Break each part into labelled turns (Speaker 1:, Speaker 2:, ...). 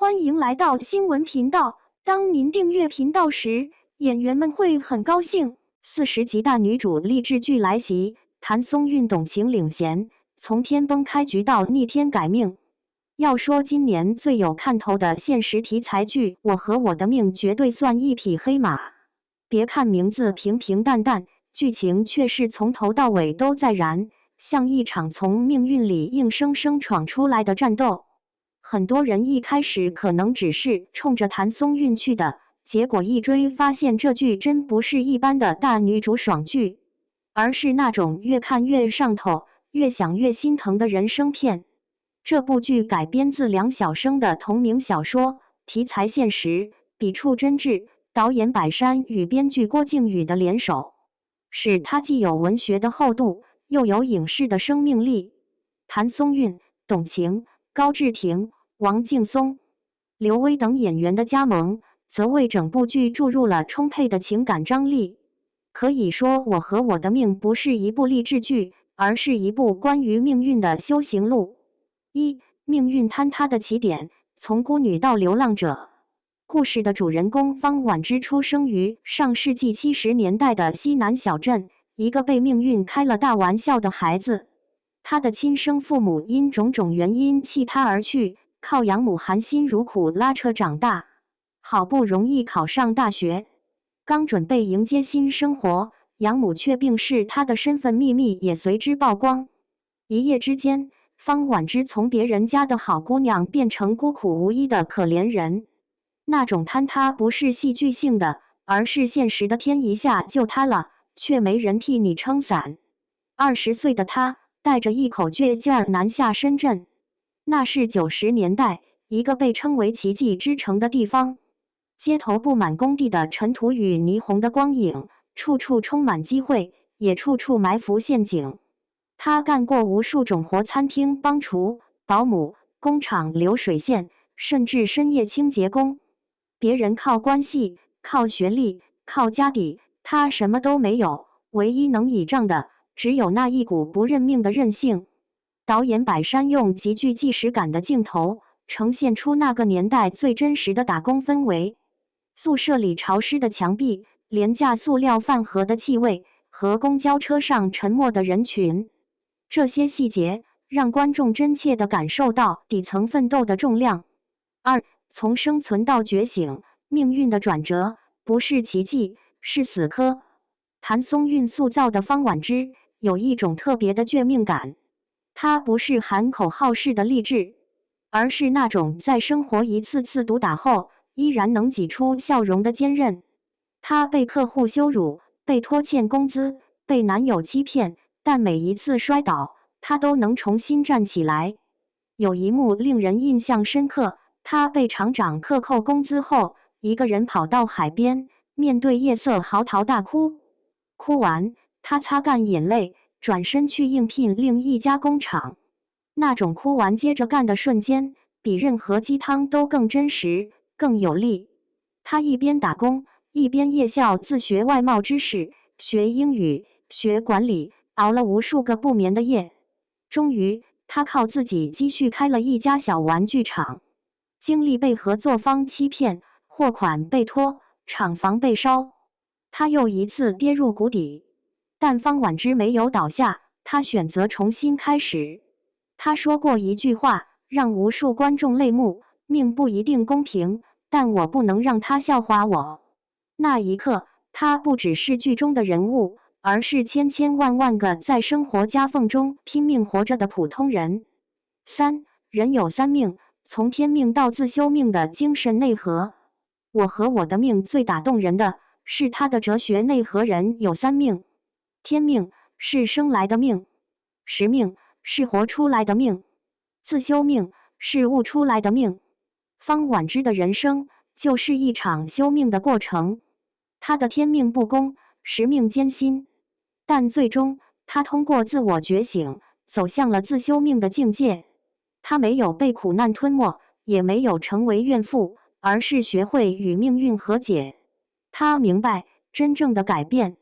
Speaker 1: 欢迎来到新闻频道。当您订阅频道时，演员们会很高兴。40集大女主励志剧来袭，谭松韵、董卿领衔，从天崩开局到逆天改命。要说今年最有看头的现实题材剧，《我和我的命》绝对算一匹黑马。别看名字平平淡淡，剧情却是从头到尾都在燃，像一场从命运里硬生生闯出来的战斗。很多人一开始可能只是冲着谭松韵去的，结果一追发现这剧真不是一般的大女主爽剧，而是那种越看越上头、越想越心疼的人生片。这部剧改编自梁晓声的同名小说，题材现实，笔触真挚，导演柏山与编剧郭靖宇的联手，使它既有文学的厚度，又有影视的生命力。谭松韵、董卿、高志廷、王劲松、刘威等演员的加盟，则为整部剧注入了充沛的情感张力。可以说，《我和我的命》不是一部励志剧，而是一部关于命运的修行录。命运坍塌的起点，从孤女到流浪者。故事的主人公方婉之出生于上世纪70年代的西南小镇，一个被命运开了大玩笑的孩子。他的亲生父母因种种原因弃他而去，靠养母含辛茹苦拉扯长大。好不容易考上大学，刚准备迎接新生活，养母却病逝，他的身份秘密也随之曝光。一夜之间，方婉之从别人家的好姑娘变成孤苦无依的可怜人。那种坍塌不是戏剧性的，而是现实的，天一下就塌了，却没人替你撑伞。20岁的他带着一口倔劲儿南下深圳。那是90年代，一个被称为奇迹之城的地方。街头布满工地的尘土与霓虹的光影，处处充满机会，也处处埋伏陷阱。他干过无数种活，餐厅帮厨、保姆、工厂流水线，甚至深夜清洁工。别人靠关系、靠学历、靠家底，他什么都没有，唯一能倚仗的只有那一股不认命的韧性。导演柏山用极具纪实感的镜头，呈现出那个年代最真实的打工氛围。宿舍里潮湿的墙壁、廉价塑料饭盒的气味和公交车上沉默的人群，这些细节让观众真切地感受到底层奋斗的重量。从生存到觉醒，命运的转折不是奇迹，是死磕。谭松韵塑造的方婉之有一种特别的倔命感，她不是喊口号式的励志，而是那种在生活一次次毒打后依然能挤出笑容的坚韧。她被客户羞辱，被拖欠工资，被男友欺骗，但每一次摔倒，她都能重新站起来。有一幕令人印象深刻，她被厂长克扣工资后，一个人跑到海边，面对夜色嚎啕大哭。哭完，她擦干眼泪，转身去应聘另一家工厂。那种哭完接着干的瞬间，比任何鸡汤都更真实、更有力。她一边打工，一边夜校自学外贸知识，学英语，学管理，熬了无数个不眠的夜。终于，她靠自己积蓄开了一家小玩具厂。经历被合作方欺骗，货款被拖，厂房被烧，她又一次跌入谷底。但方婉之没有倒下，她选择重新开始。她说过一句话，让无数观众泪目：命不一定公平，但我不能让他笑话我。那一刻，她不只是剧中的人物，而是千千万万个在生活夹缝中拼命活着的普通人。人有三命，从天命到自修命的精神内核。我和我的命最打动人的是他的哲学内核。人有三命，天命是生来的命，时命是活出来的命，自修命是悟出来的命。方婉之的人生就是一场修命的过程。他的天命不公，时命艰辛，但最终他通过自我觉醒，走向了自修命的境界。他没有被苦难吞没，也没有成为怨妇，而是学会与命运和解。他明白，真正的改变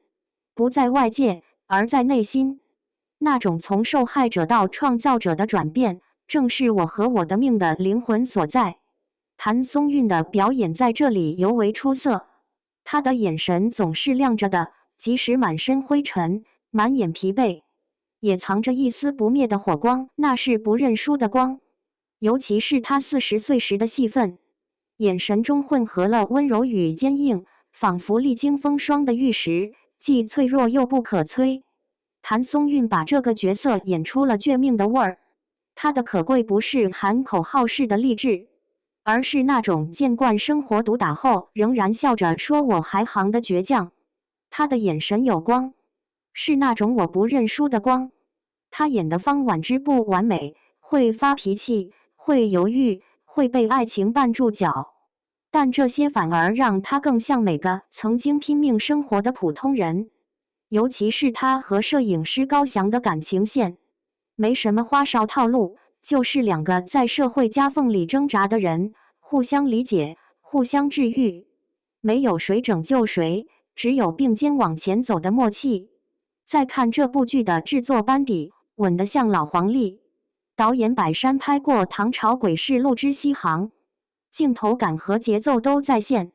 Speaker 1: 不在外界，而在内心。那种从受害者到创造者的转变，正是我和我的命的灵魂所在。谭松韵的表演在这里尤为出色，她的眼神总是亮着的，即使满身灰尘，满眼疲惫，也藏着一丝不灭的火光，那是不认输的光。尤其是她40岁时的戏份，眼神中混合了温柔与坚硬，仿佛历经风霜的玉石，既脆弱又不可摧。谭松韵把这个角色演出了绝命的味儿。她的可贵不是喊口号式的励志，而是那种见惯生活毒打后仍然笑着说我还行的倔强。她的眼神有光，是那种我不认输的光。她演的方婉之不完美，会发脾气，会犹豫，会被爱情绊住脚，但这些反而让她更像每个曾经拼命生活的普通人。尤其是她和摄影师高翔的感情线，没什么花哨套路，就是两个在社会夹缝里挣扎的人，互相理解，互相治愈，没有谁拯救谁，只有并肩往前走的默契。再看这部剧的制作班底，稳得像老黄历。导演百山拍过唐朝诡事录之西行，镜头感和节奏都在线。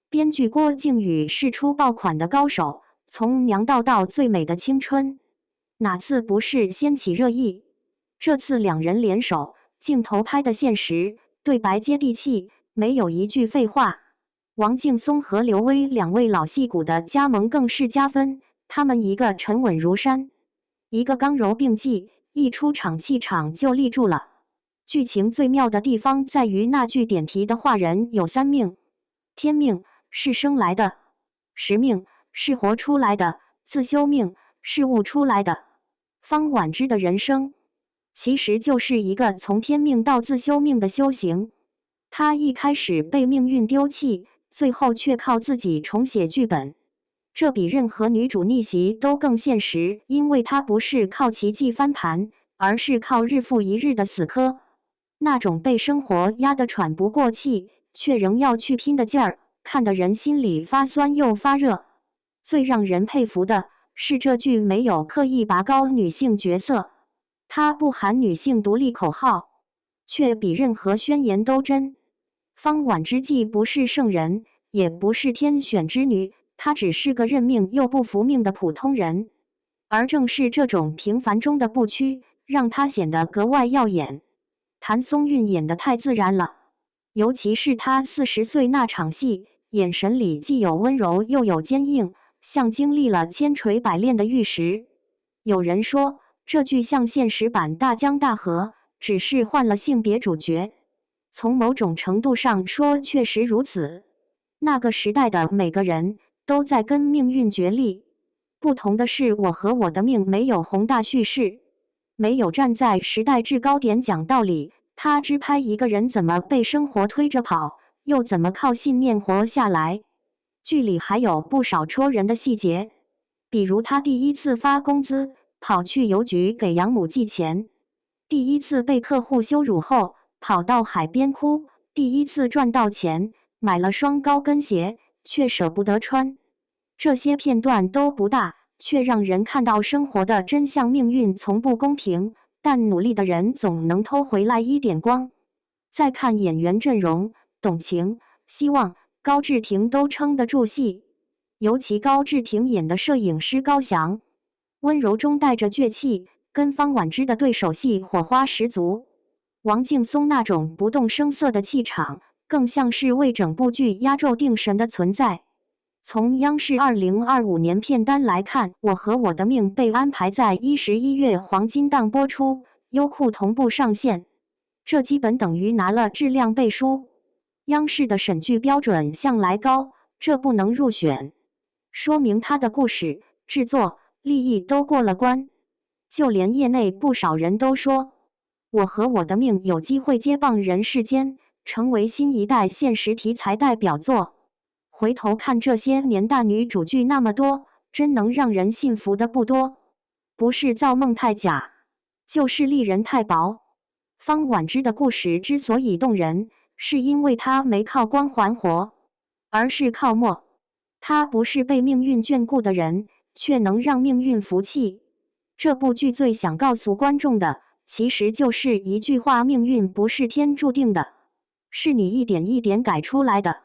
Speaker 1: 编剧郭靖宇是出爆款的高手，从娘道到最美的青春，哪次不是掀起热议？这次两人联手，镜头拍得现实，对白接地气，没有一句废话。王劲松和刘威两位老戏骨的加盟更是加分，他们一个沉稳如山，一个刚柔并济，一出场气场就立住了。剧情最妙的地方在于那句点题的话：人有三命，天命是生来的，时命是活出来的，自修命是悟出来的。方婉之的人生其实就是一个从天命到自修命的修行。他一开始被命运丢弃，最后却靠自己重写剧本，这比任何女主逆袭都更现实，因为她不是靠奇迹翻盘，而是靠日复一日的死磕。那种被生活压得喘不过气，却仍要去拼的劲儿，看得人心里发酸又发热。最让人佩服的是这剧没有刻意拔高女性角色，它不喊女性独立口号，却比任何宣言都真。方婉之既不是圣人，也不是天选之女，她只是个认命又不服命的普通人。而正是这种平凡中的不屈，让她显得格外耀眼。谭松韵演得太自然了，尤其是她40岁那场戏，眼神里既有温柔又有坚硬，像经历了千锤百炼的玉石。有人说，这剧像现实版大江大河，只是换了性别主角。从某种程度上说，确实如此。那个时代的每个人都在跟命运角力，不同的是，我和我的命没有宏大叙事，没有站在时代制高点讲道理，他只拍一个人怎么被生活推着跑，又怎么靠信念活下来。剧里还有不少戳人的细节，比如他第一次发工资，跑去邮局给养母寄钱；第一次被客户羞辱后，跑到海边哭；第一次赚到钱，买了双高跟鞋，却舍不得穿。这些片段都不大，却让人看到生活的真相。命运从不公平，但努力的人总能偷回来一点光。再看演员阵容，董卿、希望、高志廷都撑得住戏，尤其高志廷演的摄影师高翔，温柔中带着倔气，跟方婉之的对手戏火花十足。王劲松那种不动声色的气场，更像是为整部剧压轴定神的存在。从央视2025年片单来看，《我和我的命》被安排在11月黄金档播出，优酷同步上线，这基本等于拿了质量背书。央视的审剧标准向来高，这不能入选，说明它的故事、制作、立意都过了关。就连业内不少人都说，《我和我的命》有机会接棒《人世间》，成为新一代现实题材代表作。回头看这些年大女主剧那么多，真能让人信服的不多。不是造梦太假，就是立人太薄。方婉之的故事之所以动人，是因为她没靠光环活，而是靠默。她不是被命运眷顾的人，却能让命运服气。这部剧最想告诉观众的，其实就是一句话：命运不是天注定的。是你一点一点改出来的。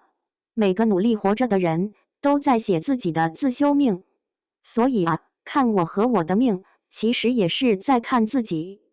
Speaker 1: 每个努力活着的人都在写自己的自修命，所以啊，看我和我的命，其实也是在看自己。